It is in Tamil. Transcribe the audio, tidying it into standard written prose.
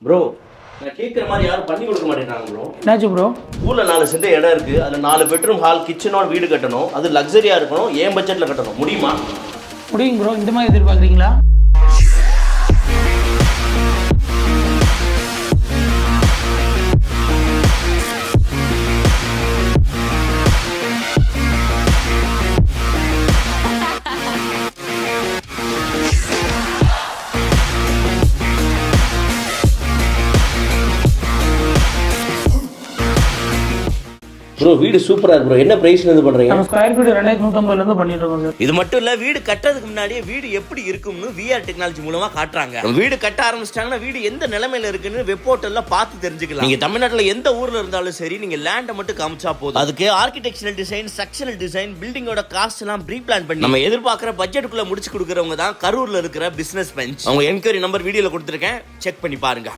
ப்ரோ நான் கேட்குற மாதிரி யாரும் பண்ணி கொடுக்க மாட்டேங்கிறாங்க ப்ரோ. என்னாச்சு ப்ரோ? ஊரில் 4 சென்ட் இடம் இருக்குது, அதில் 4 பெட்ரூம் ஹால் கிச்சனோட வீடு கட்டணும். அது லக்ஸரியாக இருக்கணும், ஏன் பட்ஜெட்டில் கட்டணும். முடியுமா? முடியும் ப்ரோ. இந்த மாதிரி எதிர்பார்க்குறீங்களா? ப்ரோ வீடு சூப்பராக இருக்கு ப்ரோ. என்ன ப்ரைஸ்ல இருந்து பண்ணுறீங்க? நம்ம ஸ்கொயர் ஃபீட் 2150 பண்ணிட்டு இருக்கோம் சார். இது மட்டும் இல்ல, வீடு கட்டுறதுக்கு முன்னாடியே வீடு எப்படி இருக்கும்னு VR டெக்னாலஜி மூலமா காட்டுறாங்க. வீடு கட்ட ஆரம்பிச்சிட்டாங்கன்னா வீடு எந்த நிலைமையில இருக்குன்னு வெப் போர்ட்டல்ல பார்த்து தெரிஞ்சுக்கலாம். நீங்க தமிழ்நாட்டுல எந்த ஊர்ல இருந்தாலும் சரி, நீங்க லேண்டை மட்டும் காமிச்சா போதும். அதுக்கு ஆர்கிடெக்சரல் டிசைன், ஸ்ட்ரக்சரல் டிசைன், பில்டிங்கோட காஸ்ட் எல்லாம் ப்ரீ பிளான் பண்ணி நம்ம எதிர்பார்க்கிற பட்ஜெட்டுக்குள்ள முடிச்சு கொடுக்கறவங்க தான் கரூர்ல இருக்கிற பிசினஸ் பெஞ்ச். அவங்க என்கொயரி நம்பர் வீடியோல கொடுத்துருக்கேன், செக் பண்ணி பாருங்க.